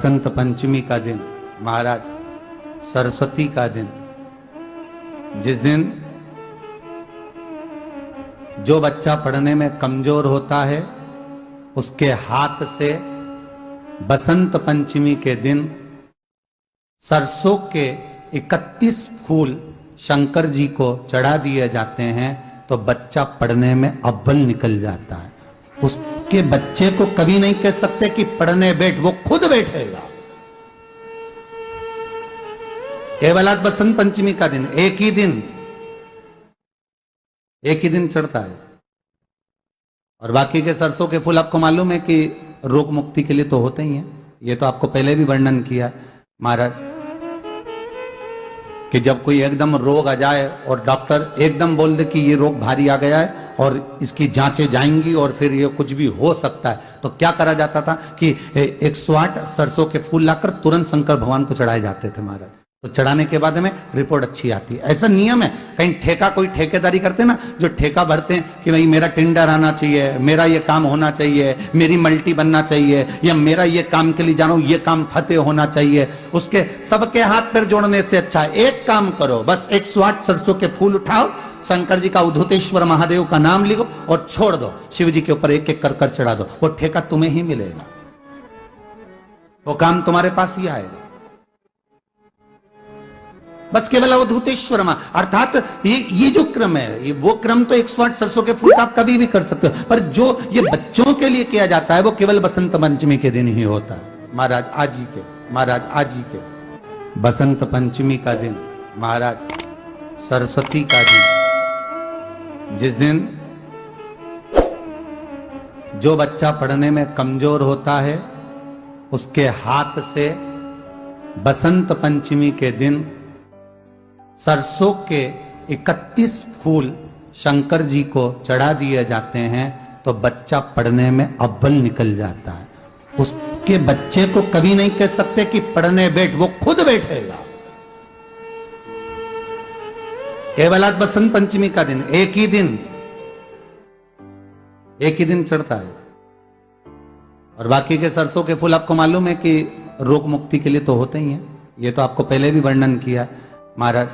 बसंत पंचमी का दिन, महाराज सरस्वती का दिन, जिस दिन जो बच्चा पढ़ने में कमजोर होता है उसके हाथ से बसंत पंचमी के दिन सरसों के 31 फूल शंकर जी को चढ़ा दिए जाते हैं तो बच्चा पढ़ने में अव्वल निकल जाता है। उसके बच्चे को कभी नहीं कह सकते कि पढ़ने बैठ, वो खुद बैठेगा। केवल आज बसंत पंचमी का दिन, एक ही दिन चढ़ता है। और बाकी के सरसों के फूल आपको मालूम है कि रोग मुक्ति के लिए तो होते ही हैं। ये तो आपको पहले भी वर्णन किया महाराज कि जब कोई एकदम रोग आ जाए और डॉक्टर एकदम बोल दे कि ये रोग भारी आ गया है और इसकी जांचें जाएंगी और फिर ये कुछ भी हो सकता है, तो क्या करा जाता था कि 108 सरसों के फूल लाकर तुरंत शंकर भगवान को चढ़ाए जाते थे महाराज। तो चढ़ाने के बाद में रिपोर्ट अच्छी आती है। ऐसा नियम है। कहीं ठेका, कोई ठेकेदारी करते हैं ना, जो ठेका भरते हैं कि भाई मेरा टेंडर आना चाहिए, मेरा ये काम होना चाहिए, मेरी मल्टी बनना चाहिए, या मेरा ये काम के लिए जा रहा हूं, ये काम फतेह होना चाहिए, उसके सबके हाथ पैर जोड़ने से अच्छा एक काम करो, बस 108 सरसों के फूल उठाओ, शंकर जी का उद्धतेश्वर महादेव का नाम लिखो और छोड़ दो, शिव जी के ऊपर एक एक कर चढ़ा दो, वो ठेका तुम्हें ही मिलेगा, वो काम तुम्हारे पास ही आएगा। बस केवल अवधूतेश्वर अर्थात ये जो क्रम है, ये वो क्रम तो 108 सरसों के फूल आप कभी भी कर सकते हो, पर जो ये बच्चों के लिए किया जाता है वो केवल बसंत पंचमी के दिन ही होता है। महाराज आज ही के बसंत पंचमी का दिन, महाराज सरस्वती का दिन, जिस दिन जो बच्चा पढ़ने में कमजोर होता है उसके हाथ से बसंत पंचमी के दिन सरसों के 31 फूल शंकर जी को चढ़ा दिए जाते हैं तो बच्चा पढ़ने में अव्वल निकल जाता है। उसके बच्चे को कभी नहीं कह सकते कि पढ़ने बैठ, वो खुद बैठेगा। केवल आज बसंत पंचमी का दिन, एक ही दिन चढ़ता है। और बाकी के सरसों के फूल आपको मालूम है कि रोग मुक्ति के लिए तो होते ही हैं। ये तो आपको पहले भी वर्णन किया महाराज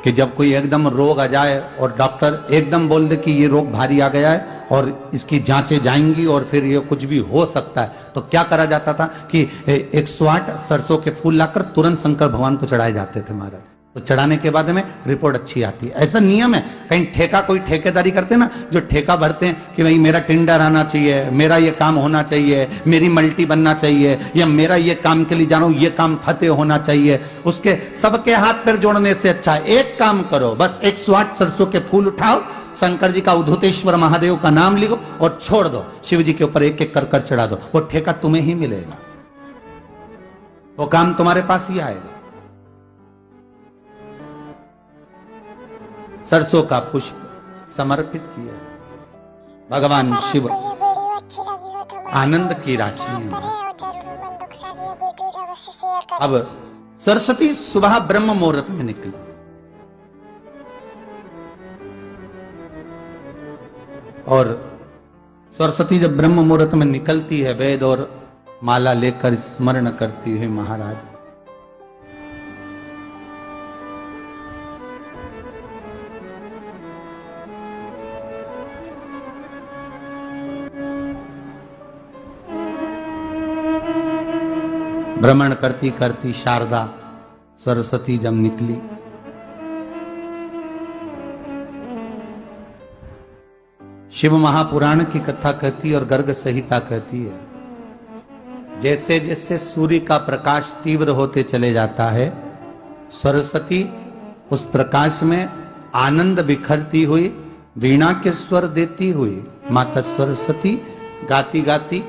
कि जब कोई एकदम रोग आ जाए और डॉक्टर एकदम बोल दे कि ये रोग भारी आ गया है और इसकी जांचें जाएंगी और फिर ये कुछ भी हो सकता है, तो क्या करा जाता था कि 108 सरसों के फूल लाकर तुरंत शंकर भगवान को चढ़ाए जाते थे महाराज। तो चढ़ाने के बाद में रिपोर्ट अच्छी आती है। ऐसा नियम है। कहीं ठेका, कोई ठेकेदारी करते हैं ना, जो ठेका भरते हैं कि भाई मेरा टेंडर आना चाहिए, मेरा ये काम होना चाहिए, मेरी मल्टी बनना चाहिए, या मेरा ये काम के लिए जा रहा हूं, ये काम फतेह होना चाहिए, उसके सबके हाथ पैर जोड़ने से अच्छा एक काम करो, बस 108 सरसों के फूल उठाओ, शंकर जी का उद्धतेश्वर महादेव का नाम लिखो और छोड़ दो, शिव जी के ऊपर एक एक कर चढ़ा दो, वो ठेका तुम्हें ही मिलेगा, वो काम तुम्हारे पास ही आएगा। सरसों का पुष्प समर्पित किया भगवान शिव आनंद की राशि में। अब सरस्वती सुबह ब्रह्म मुहूर्त में निकली। और सरस्वती जब ब्रह्म मुहूर्त में निकलती है, वेद और माला लेकर स्मरण करती है महाराज, भ्रमण करती करती शारदा सरस्वती जब निकली, शिव महापुराण की कथा कहती और गर्ग संहिता कहती है, जैसे जैसे सूर्य का प्रकाश तीव्र होते चले जाता है, सरस्वती उस प्रकाश में आनंद बिखरती हुई, वीणा के स्वर देती हुई माता सरस्वती गाती गाती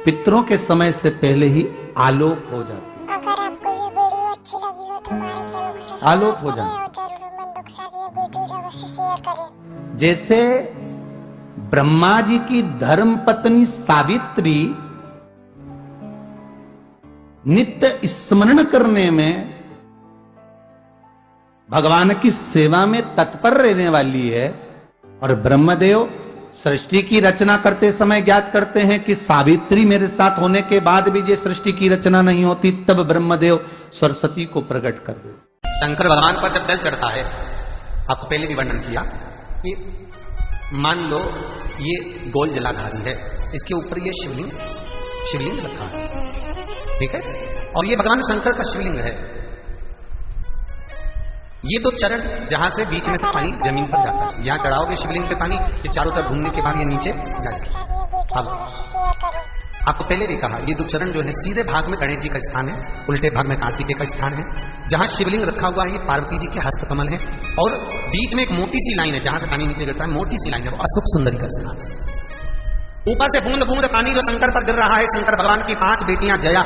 पितरों के समय से पहले ही आलोक हो जाती। अगर आपको ये वीडियो अच्छी लगी हो तो हमारे चैनल को सब्सक्राइब आलोक हो जाती और जरूरतमंदों के साथ ये वीडियो अवश्य शेयर करें। जैसे ब्रह्मा जी की धर्म पत्नी सावित्री नित्य स्मरण करने में, भगवान की सेवा में तत्पर रहने वाली है, और ब्रह्मदेव सृष्टि की रचना करते समय ज्ञात करते हैं कि सावित्री मेरे साथ होने के बाद भी ये सृष्टि की रचना नहीं होती, तब ब्रह्मदेव सरस्वती को प्रकट कर दे। शंकर भगवान पर जब जल चढ़ता है, आपको पहले भी वर्णन किया कि मान लो ये गोल जलाधारी है, इसके ऊपर ये शिवलिंग रखा है, ठीक है, और ये भगवान शंकर का शिवलिंग है। ये दो चरण जहां से बीच में से पानी जमीन पर जाता है, यहां चढ़ाओगे शिवलिंग पे पानी, ये चारों तरफ घूमने के बाद ये नीचे जाएगा। अब आपको पहले भी कहा, ये दो चरण जो है सीधे भाग में गणेश जी का स्थान है, उल्टे भाग में कार्तिकेय का स्थान है। जहां शिवलिंग रखा हुआ है ये पार्वती जी के हस्तकमल है, और बीच में एक मोटी सी लाइन है जहां से पानी नीचे गिरता है, मोटी सी लाइन है, वो अशोक सुंदरी का स्थान है। ऊपर से बूंद बूंद पानी जो शंकर पर गिर रहा है, शंकर भगवान की 5 बेटियां जया,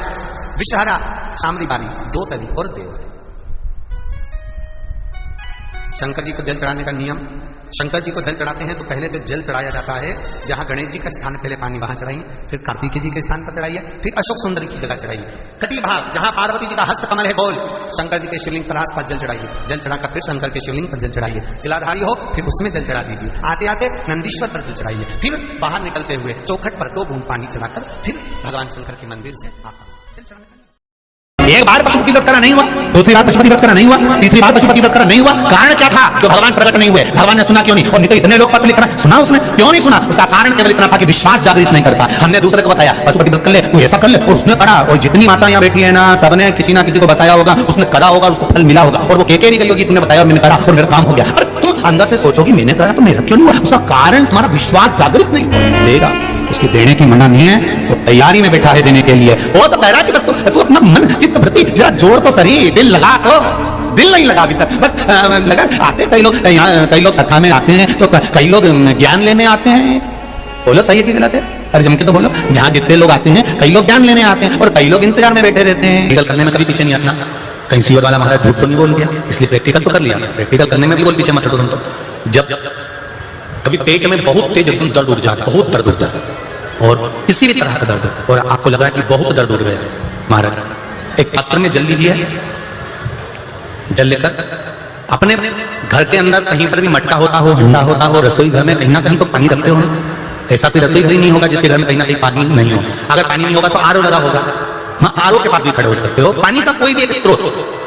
विषहरा, शामली बारी, दो तली और देव। शंकर जी को जल चढ़ाने का नियम, शंकर जी को जल चढ़ाते हैं तो पहले तो जल चढ़ाया जाता है जहां गणेश जी का स्थान, पहले पानी वहां चढ़ाइए, फिर कार्तिकेय जी के स्थान पर चढ़ाइए, फिर अशोक सुंदरी की जगह चढ़ाइए। कटी भाग जहां पार्वती जी का हस्त कमल है गोल, शंकर जी के शिवलिंग पर आसपास जल चढ़ाइए, जल चढ़ाकर फिर शंकर के शिवलिंग पर जल चढ़ाइए, जलाधारी हो फिर उसमें जल चढ़ा दीजिए। आते आते नंदीश्वर पर जल चढ़ाइए, फिर बाहर निकलते हुए चौखट पर 2 बूंद पानी चढ़ाकर फिर भगवान शंकर के मंदिर से आता जल चढ़ाने। एक बार पशुपति व्रत करा नहीं हुआ, दूसरी बार पशुपति व्रत करा नहीं हुआ, तीसरी बार पशुपति व्रत करा नहीं हुआ। कारण क्या था? तो भगवान प्रकट नहीं हुए। भगवान ने सुना क्यों नहीं? और नहीं तो इतने लोग पत्र लिख रहा, सुना उसने क्यों नहीं सुना? उसका कारण केवल इतना था कि विश्वास जागृत नहीं करता। हमने दूसरे को बताया पशुपति व्रत कर ले, तू ऐसा कर ले, और उसने करा। और जितनी माता यहाँ बैठी है ना, सबने किसी ना किसी को बताया होगा, उसने करा होगा, उसको फल मिला होगा, और वो कह नहीं गई होगी तुमने बताया मैंने करा और मेरा काम हो गया। अरे तुम अंदर से सोचोगी मैंने करा तो मेरा क्यों नहीं हुआ? उसका कारण तुम्हारा विश्वास जागृत नहीं देगा। उसकी देने की मना नहीं है, वो तैयारी में बैठा है देने के लिए। वो तो कह रहा है कि बस तू अपना मन चित्त वृत्ति जरा जोड़ तो सही, दिल लगा तो, दिल नहीं लगा अभी तक, बस लगा। आते कई लोग यहाँ, कई लोग कथा में आते हैं तो कई लोग ज्ञान लेने आते हैं। बोलो सही है कि गलत है? अरे जम के तो बोलो। यहाँ जितने लोग आते हैं, कई लोग ज्ञान लेने आते हैं और कई लोग इंतजार में बैठे रहते हैं। प्रैक्टिकल करने में कभी पीछे नहीं हटना। कहीं सीओ वाला महाराज झूठ तो नहीं बोल गया, इसलिए प्रैक्टिकल तो कर लिया। प्रैक्टिकल करने में भी बोल पीछे मत हटो तुम तो। जब कभी पेट में बहुत तेज एकदम दर्द उठ जाता, बहुत दर्द उठ जाता, और किसी भी तरह का दर्द, और आपको लग रहा है कि बहुत दर्द उठ गया, महाराज एक पात्र में जल लीजिए, जल लेकर अपने घर के अंदर कहीं पर भी मटका होता हो, हंडा होता हो, रसोई घर में कहीं ना कहीं तो पानी रखते हो। ऐसा कोई रसोई घर ही नहीं होगा जिसके घर में कहीं ना कहीं पानी नहीं हो। अगर पानी नहीं होगा तो आरओ लगा होगा, हाँ आरओ के पास भी खड़े हो सकते हो। पानी का कोई भी एक स्रोत,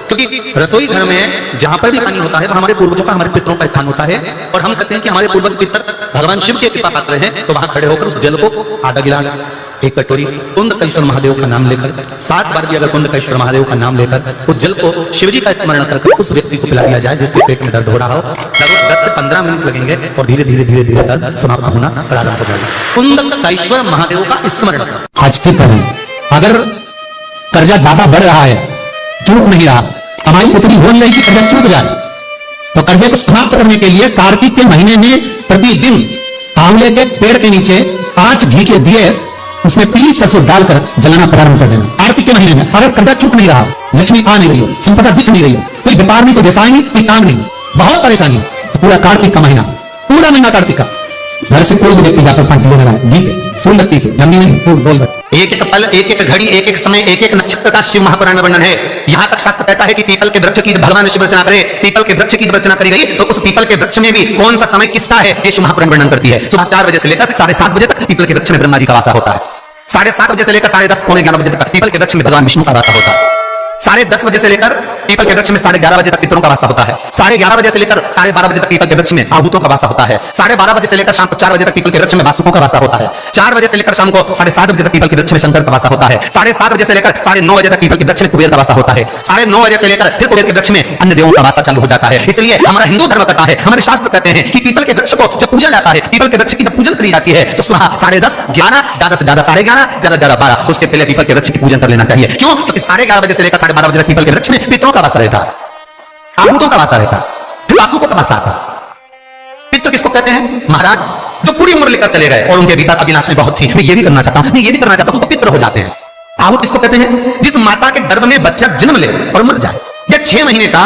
क्योंकि रसोई घर में जहां पर भी पानी होता है तो हमारे पूर्वजों का, हमारे पितरों का स्थान होता है। और हम कहते हैं कि हमारे पूर्वज पितर भगवान शिव के कृपा पात्र हैं, तो वहां खड़े होकर उस जल को आधा गिलास, एक कटोरी कुंदकेश्वर महादेव का नाम लेकर 7 बार भी अगर कुंदकेश्वर महादेव का नाम लेकर उस जल को शिव जी का स्मरण कर उस व्यक्ति को पिला दिया जाए जिसके पेट में दर्द हो रहा हो। लगभग 10 से 15 मिनट लगेंगे और धीरे धीरे धीरे धीरे दर्द समाप्त होना प्रारंभ हो जाएगा। कुंदकेश्वर महादेव का स्मरण। आज की तरह अगर कर्जा ज्यादा बढ़ रहा है, चूक नहीं रहा, कमाई उतनी हो नहीं रही कि कर्जा चूक जाए, तो कर्जे को समाप्त करने के लिए कार्तिक के महीने में प्रतिदिन आंवले के पेड़ के नीचे 5 घी के दिए, उसमें पीली सरसों डालकर जलाना प्रारंभ कर देना। कार्तिक के महीने में अगर कर्जा चूक नहीं रहा, लक्ष्मी आ नहीं रही हो, संपदा दिख नहीं रही हो, कोई व्यापार नहीं, कोई व्यवसाय नहीं, कोई काम नहीं, बहुत परेशानी, तो पूरा कार्तिक का महीना, पूरा महीना कार्तिक का घर से कोई भी व्यक्ति जाकर 5 दिए लगाए, गीते फूल लगती थी, नंदी नहीं फूल बोल रहे। एक एक पल, एक एक घड़ी, एक एक समय, एक एक नक्षत्र का शिव महापुराण में वर्णन है। यहाँ तक शास्त्र कहता है कि पीपल के वृक्ष की भगवान शिव रचना करे, पीपल के वृक्ष की रचना करी गई तो उस पीपल के वृक्ष में भी कौन सा समय किसका है, ये शिव महापुराण वर्णन करती है। सुबह 4 बजे से लेकर 7:30 बजे तक पीपल के वृक्ष में ब्रह्मा जी का वासा होता है। 7:30 बजे से लेकर 10:30 पौने 11 बजे तक पीपल के वृक्ष में भगवान विष्णु का वासा होता है। 10:30 बजे से लेकर पीपल के वृक्ष में 11:30 बजे तक पितरों का वासा होता है। 11:30 बजे से लेकर 12:30 बजे तक पीपल के वृक्ष में आहूतों का वासा होता है। 12:30 बजे से लेकर शाम को 4 बजे तक पीपल के वृक्ष में वासुकों का वासा होता है। 4 बजे से लेकर शाम को 7:30 बजे तक पीपल के वृक्ष में शंकर का वासा होता है। 7:30 बजे से लेकर 9:30 बजे तक पीपल के वृक्ष में कुबेर का वासा होता है। 9:30 बजे से लेकर फिर कुबेर के वृक्ष में अन्य देवों का वासा चालू हो जाता है। इसलिए हमारा हिंदू धर्म कहता है, हमारे शास्त्र कहते हैं कि पीपल के वृक्ष को जब पूजा जाता है, पीपल के वृक्ष की जब पूजन करी जाती है तो सुबह 10:30, 11, ज्यादा से ज्यादा 11:30, ज्यादा से ज्यादा 12, उसके पहले पीपल के वृक्ष की पूजन कर लेना चाहिए। क्यों? क्योंकि 11:30 बजे से लेकर 12:30 बजे तक पीपल के वृक्ष में पितरों का वासा रहता है, आहूतों का वासा रहता है, फिर वासुकों का वासा आता है। पितृ किसको कहते हैं? महाराज जो पूरी उम्र लेकर चले गए और उनके भीतर अभिलाषाएं बहुत थी, मैं ये भी करना चाहता हूं, मैं ये भी करना चाहता हूं, तो पितृ हो जाते हैं। आहूत किसको कहते हैं? जिस माता के गर्भ में बच्चा जन्म ले और मर जाए, या 6 महीने का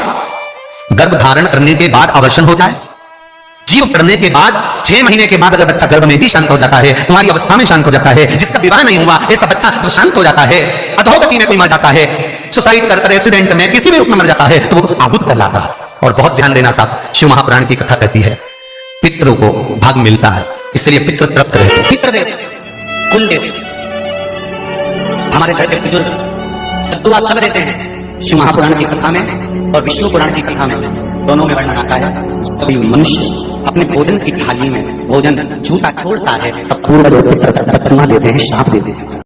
गर्भ धारण करने के बाद अवर्षण हो जाए, जीव पड़ने के बाद 6 महीने के बाद अगर बच्चा गर्भ में भी शांत हो जाता है, तुम्हारी अवस्था में शांत हो जाता है, जिसका विवाह नहीं हुआ ऐसा बच्चा तो शांत हो जाता है, अधोगति में कोई मर जाता है, सुसाइड कर एक्सीडेंट में किसी भी रूप में मर जाता है, तो वो आहूत कहलाता है। और बहुत ध्यान देना साहब, शिव महापुराण की कथा कहती है पितरों को भाग मिलता है, इसलिए पितृ तृप्त रहते हैं। पितृ देव, कुल देव, हमारे घर के बुजुर्ग दुआ तब देते हैं। शिव महापुराण की कथा में और विष्णु पुराण की कथा में दोनों में वर्णन आता है, कभी मनुष्य अपने भोजन की थाली में भोजन जूठा छोड़ता है तब पूर्वज देते हैं, श्राप देते हैं।